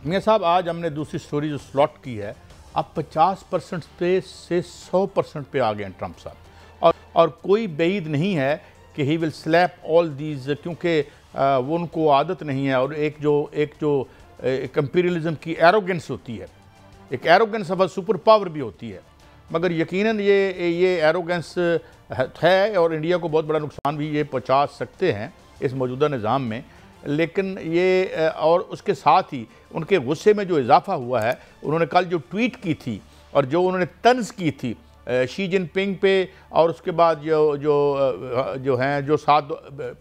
میاں صاحب آج ہم نے دوسری سٹوری جو سلاٹ کی ہے اب 50% پہ سے 100% پہ آ گئے ہیں ٹرمپ صاحب اور کوئی بعید نہیں ہے کہ ہی ول سلیپ آل دیز کیونکہ وہ ان کو عادت نہیں ہے اور ایک جو امپیریلزم کی ایروگنس ہوتی ہے ایک ایروگنس اب سپر پاور بھی ہوتی ہے مگر یقیناً یہ ایروگنس ہے اور انڈیا کو بہت بڑا نقصان بھی یہ پہنچا سکتے ہیں اس موجودہ نظام میں لیکن یہ اور اس کے ساتھ ہی ان کے غصے میں جو اضافہ ہوا ہے انہوں نے کل جو ٹویٹ کی تھی اور جو انہوں نے طنز کی تھی شی جن پنگ پہ اور اس کے بعد جو ہیں جو ساتھ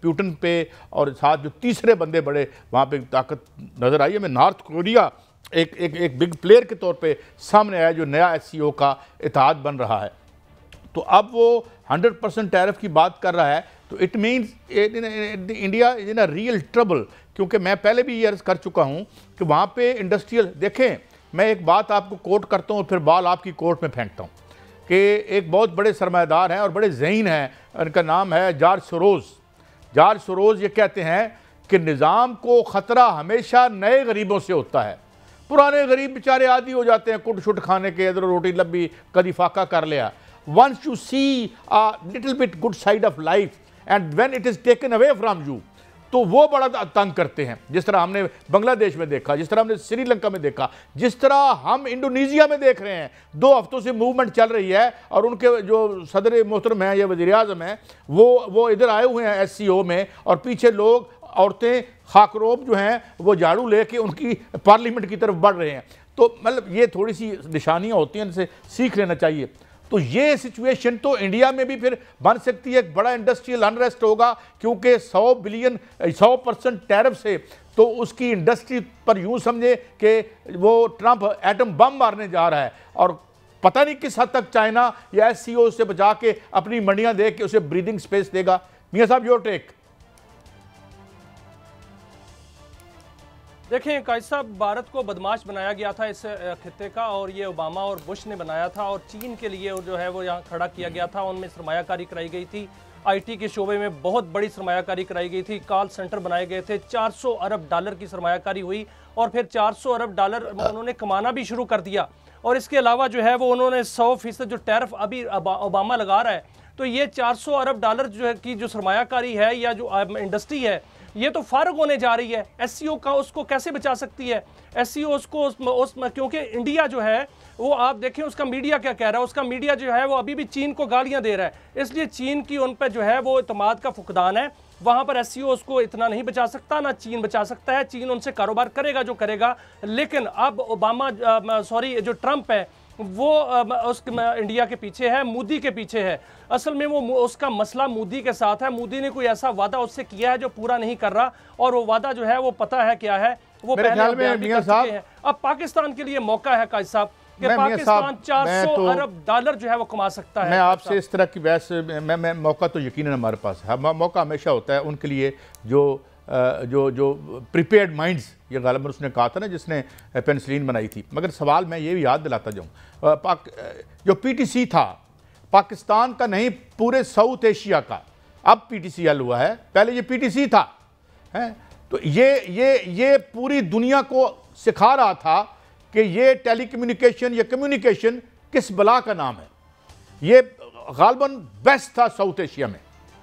پیوٹن پہ اور ساتھ جو تیسرے بندے بڑے وہاں پہ طاقت نظر آئی ہے میں نارتھ کوریا ایک بگ پلیئر کے طور پہ سامنے آیا جو نیا ایس سی او کا اتحاد بن رہا ہے تو اب وہ 100% ٹیرف کی بات کر رہا ہے تو it means India is in a real trouble کیونکہ میں پہلے بھی یہ عرض کر چکا ہوں کہ وہاں پہ انڈسٹریل دیکھیں میں ایک بات آپ کو کوٹ کرتا ہوں اور پھر بال آپ کی کورٹ میں پھینکتا ہوں کہ ایک بہت بڑے سرمایہ دار ہیں اور بڑے ذہین ہیں ان کا نام ہے جارج سوروز یہ کہتے ہیں کہ نظام کو خطرہ ہمیشہ نئے غریبوں سے ہوتا ہے پرانے غریب بیچارے عادی ہو جاتے ہیں کٹ شٹ کھانے کے ادھر روٹی لبی کدی فاقہ کر لیا once you see a little bit good side of life and when it is taken away from you تو وہ بڑا تنگ کرتے ہیں جس طرح ہم نے بنگلہ دیش میں دیکھا جس طرح ہم نے سری لنکا میں دیکھا جس طرح ہم انڈونیزیا میں دیکھ رہے ہیں 2 ہفتوں سے موومنٹ چل رہی ہے اور ان کے جو صدر محترم ہیں یا وزیر اعظم ہیں وہ ادھر آئے ہوئے ہیں ایس سی او میں اور پیچھے لوگ عورتیں خاکروب جو ہیں وہ جھاڑو لے کے ان کی پارلیمنٹ کی طرف بڑھ رہے ہیں تو مطلب یہ تھوڑی سی نشانیاں ہوتی ہیں ان سے سیکھ لینا چاہیے تو یہ سچویشن تو انڈیا میں بھی پھر بن سکتی ہے ایک بڑا انڈسٹریل انریسٹ ہوگا کیونکہ 100% ٹیرف سے تو اس کی انڈسٹری پر یوں سمجھے کہ وہ ٹرمپ ایٹم بم مارنے جا رہا ہے اور پتہ نہیں کس حد تک چائنا یا ایس سی او سے بچا کے اپنی منڈیاں دے کے اسے بریدنگ سپیس دے گا میاں صاحب یور ٹیک دیکھیں قائد صاحب بھارت کو بدماش بنایا گیا تھا اس خطے کا اور یہ اوباما اور بش نے بنایا تھا اور چین کے لیے جو ہے وہ یہاں کھڑا کیا گیا تھا ان میں سرمایہ کاری کرائی گئی تھی آئی ٹی کے شعبے میں بہت بڑی سرمایہ کاری کرائی گئی تھی کال سنٹر بنائے گئے تھے $400 ارب کی سرمایہ کاری ہوئی اور پھر $400 ارب انہوں نے کمانا بھی شروع کر دیا اور اس کے علاوہ جو ہے وہ انہوں نے 100% جو ٹیرف ابھی اوباما لگا رہا ہے تو یہ $400 ارب کی جو سرمایہ کاری ہے یا جو انڈسٹری ہے یہ تو فارغ ہونے جا رہی ہے ایس سی او کا اس کو کیسے بچا سکتی ہے ایس سی او اس کو کیونکہ انڈیا جو ہے وہ آپ دیکھیں اس کا میڈیا کیا کہہ رہا ہے اس کا میڈیا جو ہے وہ ابھی بھی چین کو گالیاں دے رہا ہے اس لیے چین کی ان پہ جو ہے وہ اعتماد کا فقدان ہے وہاں پر ایس سی او اس کو اتنا نہیں بچا سکتا نہ چین بچا سکتا ہے چین ان سے کاروبار کرے گا جو کرے گا لیکن اب جو ٹرمپ ہے وہ انڈیا کے پیچھے ہے مودی کے پیچھے ہے اصل میں وہ اس کا مسئلہ مودی کے ساتھ ہے مودی نے کوئی ایسا وعدہ اس سے کیا ہے جو پورا نہیں کر رہا اور وہ وعدہ جو ہے وہ پتہ ہے کیا ہے وہ پہلے بیان بھی کر چکے ہیں اب پاکستان کے لیے موقع ہے قائد صاحب کہ پاکستان $400 ارب جو ہے وہ کما سکتا ہے میں آپ سے اس طرح کی بحث میں موقع تو یقیناً ہمارے پاس ہے موقع ہمیشہ ہوتا ہے ان کے لیے جو پریپیئرڈ مائنڈز یہ غالباً اس نے کہا تھا نا جس نے پینسلین بنائی تھی مگر سوال میں یہ بھی یاد دلاتا جاؤں جو پی ٹی سی تھا پاکستان کا نہیں پورے ساؤتھ ایشیا کا اب پی ٹی سی ایل ہوا ہے پہلے یہ پی ٹی سی تھا تو یہ پوری دنیا کو سکھا رہا تھا کہ یہ ٹیلی کمیونیکیشن یا کمیونیکیشن کس بلا کا نام ہے یہ غالباً بیسٹ تھا ساؤتھ ایشیا میں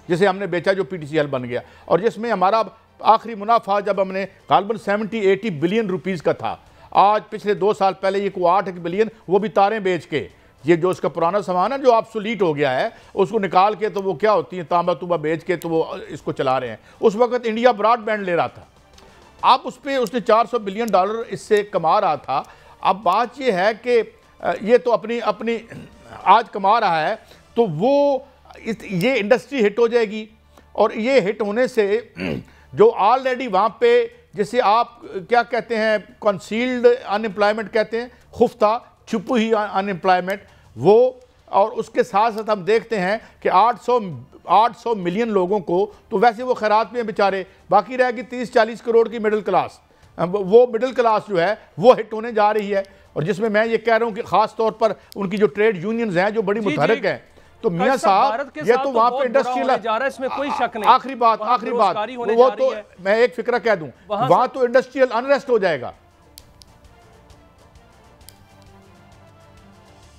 جسے ہم نے بیچا جو پی ٹی سی ایل بن گیا اور جس میں ہمارا آخری منافع جب ہم نے غالباً 70-80 بلین روپیز کا تھا آج پچھلے 2 سال پہلے یہ کو 8 بلین وہ بھی تاریں بیچ کے یہ جو اس کا پرانا سامان ہے جو آبسولیٹ ہو گیا ہے اس کو نکال کے تو وہ کیا ہوتی ہیں تانبا توبا بیچ کے تو وہ اس کو چلا رہے ہیں اس وقت انڈیا براڈ بینڈ لے رہا تھا اب اس پہ اس نے $400 بلین اس سے کما رہا تھا اب بات یہ ہے کہ یہ تو اپنی آج کما رہا ہے تو وہ یہ انڈسٹری ہٹ ہو جائے گی اور یہ ہٹ ہونے سے جو آلریڈی وہاں پہ جسے آپ کیا کہتے ہیں کنسیلڈ ان امپلائمنٹ کہتے ہیں خفتہ چھپی ہوئی ان امپلائمنٹ وہ اور اس کے ساتھ ساتھ ہم دیکھتے ہیں کہ 800 ملین لوگوں کو تو ویسے وہ خیرات میں بیچارے باقی رہ گی 30-40 کروڑ کی مڈل کلاس وہ مڈل کلاس جو ہے وہ ہٹ ہونے جا رہی ہے اور جس میں یہ کہہ رہا ہوں کہ خاص طور پر ان کی جو ٹریڈ یونینز ہیں جو بڑی متحرک ہیں تو میاں صاحب یہ تو وہاں پہ انڈسٹریل آخری بات وہ تو میں ایک فکرہ کہہ دوں وہاں تو انڈسٹریل انریسٹ ہو جائے گا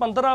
15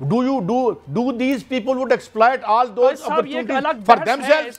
Do these people would exploit all those opportunities for themselves,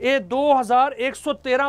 2113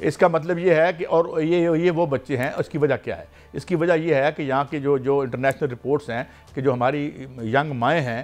اس کا مطلب یہ ہے کہ اور یہ وہ بچے ہیں. اس کی وجہ کیا ہے؟ اس کی وجہ یہ ہے کہ یہاں کے جو انٹرنیشنل رپورٹس ہیں کہ جو ہماری ینگ مائیں ہیں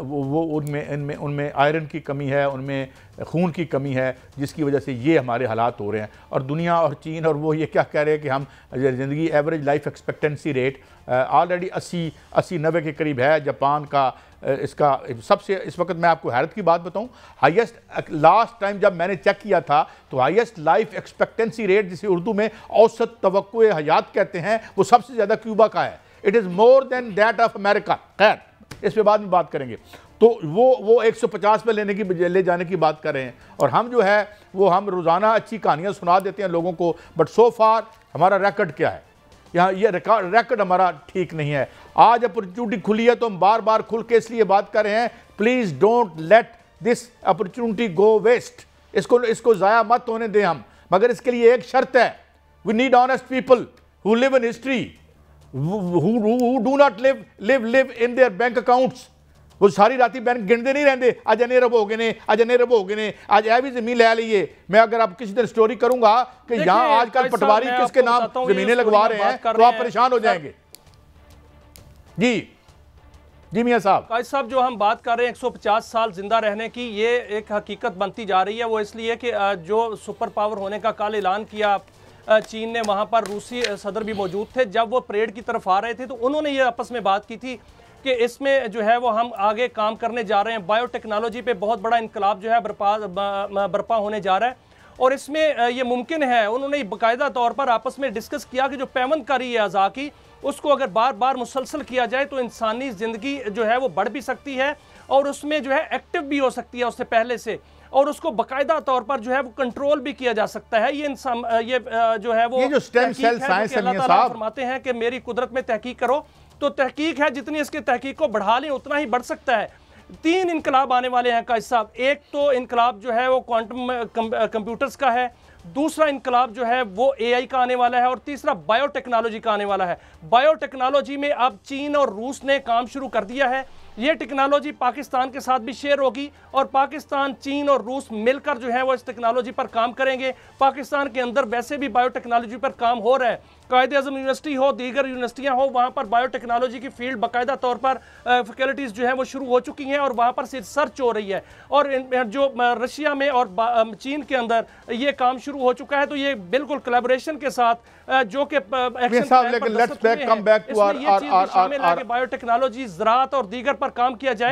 وہ ان میں آئرن کی کمی ہے, ان میں خون کی کمی ہے, جس کی وجہ سے یہ ہمارے حالات ہو رہے ہیں. اور دنیا اور چین اور وہ یہ کیا کہہ رہے ہیں کہ ہم زندگی average life expectancy rate already 80-90 کے قریب ہے. جاپان کا اس کا سب سے اس وقت میں آپ کو حیرت کی بات بتاؤں, ہائیسٹ لاسٹ ٹائم جب میں نے چیک کیا تھا تو ہائیسٹ لائف ایکسپیکٹنسی ریٹ جسے اردو میں اوسط توقع حیات کہتے ہیں وہ سب سے زیادہ کیوبا کا ہے. It is more than that of America. خیر اس پہ بعد میں بات کریں گے. تو وہ 150 پہ لے جانے کی بات کر رہے ہیں, اور ہم جو ہے وہ ہم روزانہ اچھی کہانیاں سنا دیتے ہیں لوگوں کو, بٹ سو فار ہمارا ریکارڈ کیا ہے؟ یہاں یہ ریکارڈ ہمارا ٹھیک نہیں ہے. آج اپرچونٹی کھلی ہے تو ہم بار بار کھل کے اس لیے بات کر رہے ہیں, please don't let this opportunity go waste. اس کو ضائع مت ہونے دیں ہم, مگر اس کے لیے ایک شرط ہے. We need honest people who live in history, who do not live in their bank accounts. وہ ساری راتی بینک گنتے نہیں رہتے, آج انے رب ہو گئے نے, آج انے رب ہو گئے نے, آج اے بھی زمین لے لیے. میں اگر آپ کسی دن سٹوری کروں گا کہ یہاں آج کل پٹواری کس کے نام زمینیں لگوا رہے ہیں تو آپ پریشان ہو جائیں گے. جی میاں صاحب. قائد صاحب جو ہم بات کر رہے ہیں 150 سال زندہ رہنے کی, یہ ایک حقیقت بنتی جا رہی ہے. وہ اس لیے کہ جو سپر پاور ہونے کا کل اعلان کیا چین نے, وہاں پر روسی صدر بھی موجود تھے. جب وہ پریڈ کی طرف آ رہے تھے تو انہوں نے یہ آپس میں بات کی تھی کہ اس میں جو ہے وہ ہم آگے کام کرنے جا رہے ہیں. بائیو ٹیکنالوجی پہ بہت بڑا انقلاب جو ہے برپا ہونے جا رہا ہے, اور اس میں یہ ممکن ہے. انہوں نے باقاعدہ طور پر آپس میں ڈسکس کیا کہ جو پیوند کاری ہے اعضاء کی, اس کو اگر بار بار مسلسل کیا جائے تو انسانی زندگی جو ہے وہ بڑھ بھی سکتی ہے, اور اس میں جو ہے ایکٹیو بھی ہو سکتی ہے اس سے پہلے سے, اور اس کو باقاعدہ طور پر جو ہے وہ کنٹرول بھی کیا جا سکتا ہے. یہ انسان یہ جو ہے وہ تحقیق ہے کہ اللہ تعالیٰ فرماتے ہیں کہ میری قدرت میں تحقیق کرو, تو تحقیق ہے جتنی اس کے تحقیق کو بڑھا لیں اتنا ہی بڑھ سکتا ہے. 3 انقلاب آنے والے ہیں قائد صاحب. ایک تو انقلاب جو ہے وہ کوانٹم کمپیوٹرز کا ہے, دوسرا انقلاب جو ہے وہ اے آئی کا آنے والا ہے, اور تیسرا بائیو ٹیکنالوجی کا آنے والا ہے. بائیو ٹیکنالوجی میں اب چین اور روس نے کام شروع کر دیا ہے. یہ ٹیکنالوجی پاکستان کے ساتھ بھی شیئر ہوگی, اور پاکستان, چین اور روس مل کر جو ہے وہ اس ٹیکنالوجی پر کام کریں گے. پاکستان کے اندر ویسے بھی بائیو ٹیکنالوجی پر کام ہو رہا ہے. قائد اعظم یونیورسٹی ہو, دیگر یونیورسٹیاں ہو, وہاں پر بائیو ٹیکنالوجی کی فیلڈ باقاعدہ طور پر فیکلٹیز جو ہیں وہ شروع ہو چکی ہیں, اور وہاں پر ریسرچ ہو رہی ہے. اور جو رشیا میں اور چین کے اندر یہ کام شروع ہو چکا ہے, تو یہ بالکل کلیبوریشن کے ساتھ جو کہ ایکشن پلان پر دستخط ہوئے ہیں, اس میں یہ چیز بھی شامل ہے کہ بائیو ٹیکنالوجی, زراعت اور دیگر پر کام کیا جائے.